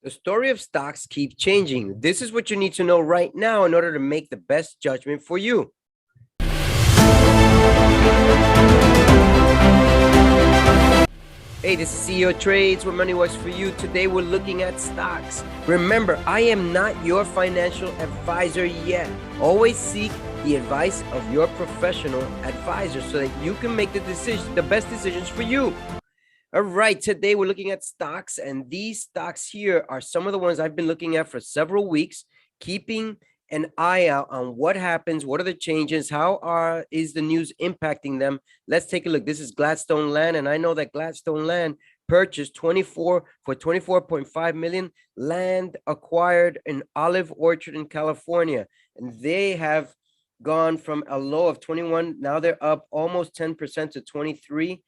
The story of stocks keeps changing. This is what you need to know right now in order to make the best judgment for you. Hey, this is CeoTrades, where money works for you. Today we're looking at stocks. Remember, I am not your financial advisor yet. Always seek the advice of your professional advisor so that you can make the best decisions for you. All right, today we're looking at stocks, and these stocks here are some of the ones I've been looking at for several weeks, keeping an eye out on what happens, what are the changes, how is the news impacting them. Let's take a look. This is Gladstone Land, and I know that Gladstone Land purchased 24.5 million land acquired in Olive Orchard in California, and they have gone from a low of 21. Now they're up almost 10% to 23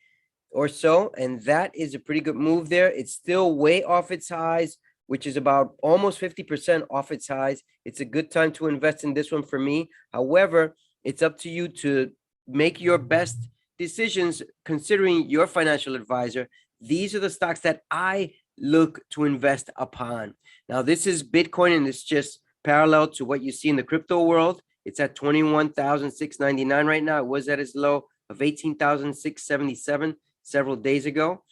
or so, and that is a pretty good move there. It's still way off its highs, which is about almost 50% off its highs. It's a good time to invest in this one for me. However, it's up to you to make your best decisions considering your financial advisor. These are the stocks that I look to invest upon. Now, this is Bitcoin, and it's just parallel to what you see in the crypto world. It's at 21,699 right now. It was at its low of 18,677 several days ago.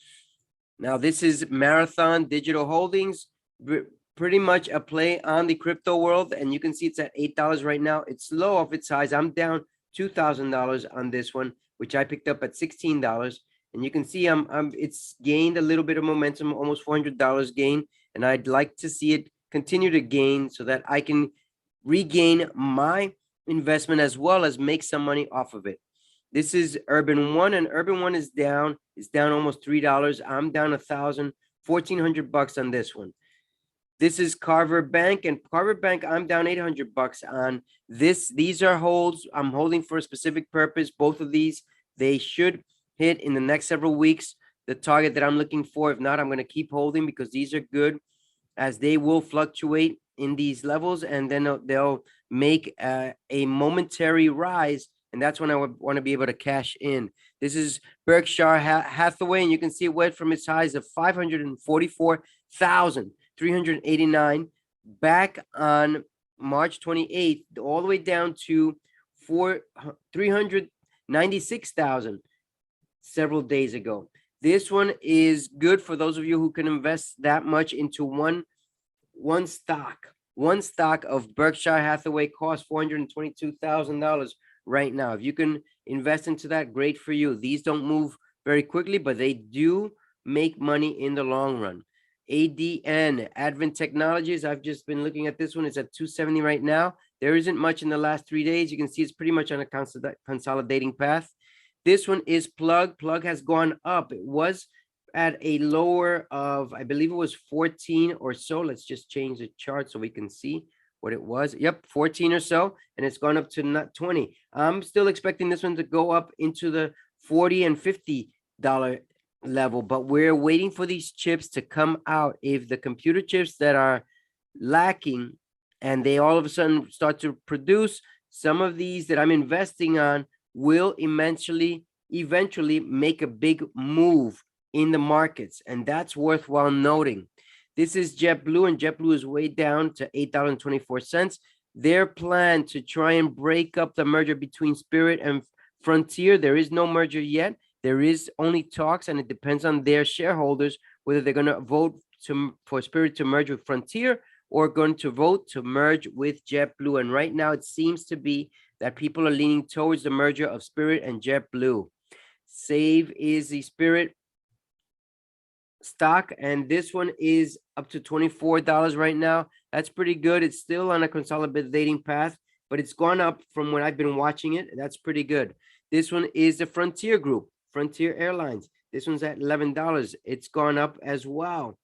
Now, this is Marathon Digital Holdings, pretty much a play on the crypto world, and you can see it's at $8 right now. It's low off its highs. I'm down $2,000 on this one, which I picked up at $16, and you can see it's gained a little bit of momentum, almost $400 gain, and I'd like to see it continue to gain so that I can regain my investment as well as make some money off of it. This is Urban One, and Urban One is down. It's down almost $3. I'm down $1,400 on this one. This is Carver Bank, and Carver Bank, I'm down $800 on this. These are holds I'm holding for a specific purpose. Both of these, they should hit in the next several weeks the target that I'm looking for. If not, I'm going to keep holding because these are good, as they will fluctuate in these levels, and then they'll make a momentary rise. And that's when I would want to be able to cash in. This is Berkshire Hathaway, and you can see it went from its highs of 544,389 back on March 28th, all the way down to 396,000 several days ago. This one is good for those of you who can invest that much into one stock. One stock of Berkshire Hathaway costs $422,000 right now. If you can invest into that, great for you. These don't move very quickly, but they do make money in the long run. ADN, Advent Technologies, I've just been looking at this one. It's at 270 right now. There isn't much in the last 3 days. You can see it's pretty much on a consolidating path. This one is Plug. Plug has gone up. It was at a lower of, I believe it was 14 or so. Let's just change the chart so we can see what it was. Yep, 14 or so, and it's gone up to not 20. I'm still expecting this one to go up into the $40 and $50 level, but we're waiting for these chips to come out. If the computer chips that are lacking and they all of a sudden start to produce, some of these that I'm investing on will eventually make a big move in the markets, and that's worthwhile noting. This is JetBlue, and JetBlue is way down to $8.24. Their plan to try and break up the merger between Spirit and Frontier. There is no merger yet. There is only talks, and it depends on their shareholders whether they're going to vote for Spirit to merge with Frontier or going to vote to merge with JetBlue. And right now, it seems to be that people are leaning towards the merger of Spirit and JetBlue. Save is the Spirit stock, and this one is up to $24 right now. That's pretty good. It's still on a consolidating path, but it's gone up from when I've been watching it. That's pretty good. This one is the Frontier Group, Frontier Airlines. This one's at $11. It's gone up as well.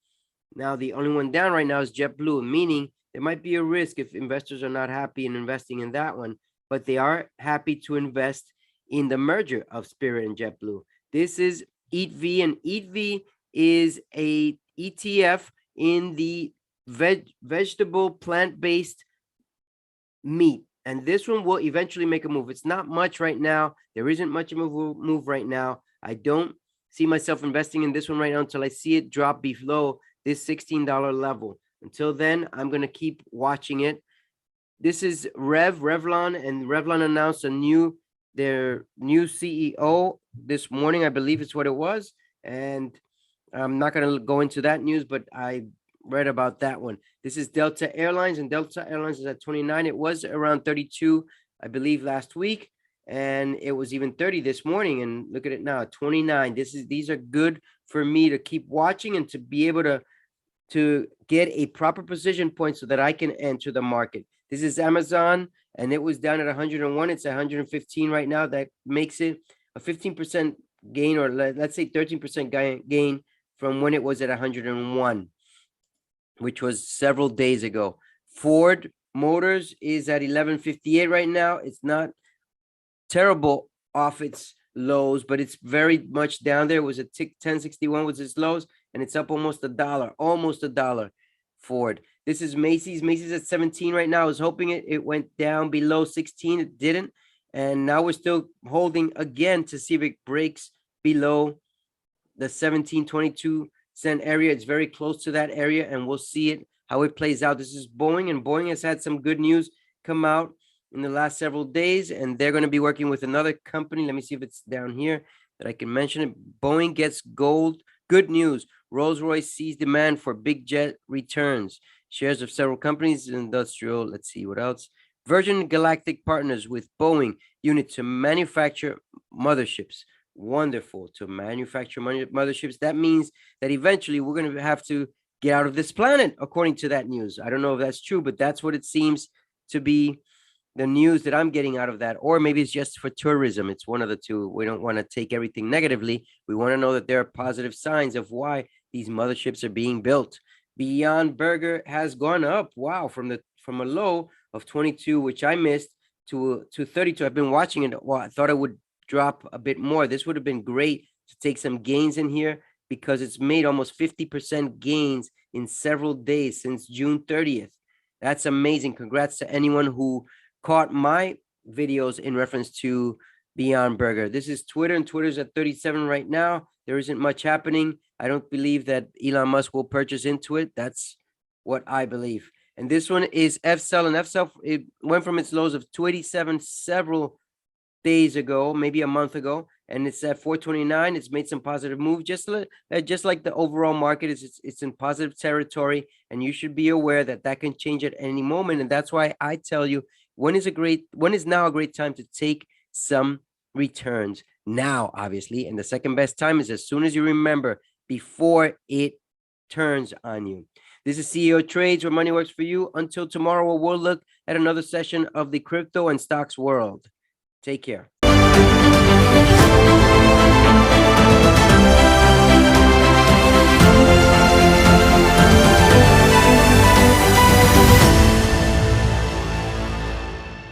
Now, the only one down right now is JetBlue, meaning there might be a risk if investors are not happy in investing in that one, but they are happy to invest in the merger of Spirit and JetBlue. This is EATV, and EATV is a ETF in the vegetable plant-based meat, and this one will eventually make a move. It's not much right now. There isn't much of a move right now. I don't see myself investing in this one right now until I see it drop below this $16 level. Until then, I'm going to keep watching it. This is Revlon, and Revlon announced their new CEO this morning, I believe it's what it was. And I'm not going to go into that news, but I read about that one. This is Delta Airlines, and Delta Airlines is at 29. It was around 32, I believe, last week, and it was even 30 this morning. And look at it now, 29. These are good for me to keep watching and to be able to get a proper position point so that I can enter the market. This is Amazon, and it was down at 101. It's 115 right now. That makes it a 15% gain, or let's say 13% gain from when it was at 101, which was several days ago. Ford Motors is at 1158 right now. It's not terrible off its lows, but it's very much down there. It was a tick 1061 was its lows, and it's up almost $1. Ford. This is Macys. Macys at 17 right now. I was hoping it went down below 16. It didn't. And now we're still holding again to see if it breaks below the 17.22 area. It's very close to that area, and we'll see how it plays out. This is Boeing, and Boeing has had some good news come out in the last several days, and they're going to be working with another company. Let me see if it's down here that I can mention it. Boeing gets gold. Good news. Rolls-Royce sees demand for big jet returns. Shares of several companies, industrial. Let's see what else. Virgin Galactic partners with Boeing unit to manufacture motherships. Wonderful, to manufacture motherships. That means that eventually we're going to have to get out of this planet, according to that news. I don't know if that's true, but that's what it seems to be the news that I'm getting out of that. Or maybe it's just for tourism. It's one of the two. We don't want to take everything negatively. We want to know that there are positive signs of why these motherships are being built. Beyond Burger has gone up. Wow, from a low of 22, which I missed, to 32. I've been watching it. Well, I thought it would drop a bit more. This would have been great to take some gains in here, because it's made almost 50% gains in several days since June 30th. That's amazing. Congrats to anyone who caught my videos in reference to Beyond Burger. This is Twitter, and Twitter's at 37 right now. There isn't much happening. I don't believe that Elon Musk will purchase into it. That's what I believe. And this one is FCell, and FCell, it went from its lows of 287 several days ago, maybe a month ago, and it's at 429. It's made some positive move, just like the overall market. It's in positive territory, and you should be aware that can change at any moment. And that's why I tell you, when is now a great time to take some returns? Now, obviously, and the second best time is as soon as you remember, before it turns on you. This is CeoTrades, where money works for you. Until tomorrow, we'll look at another session of the crypto and stocks world. Take care.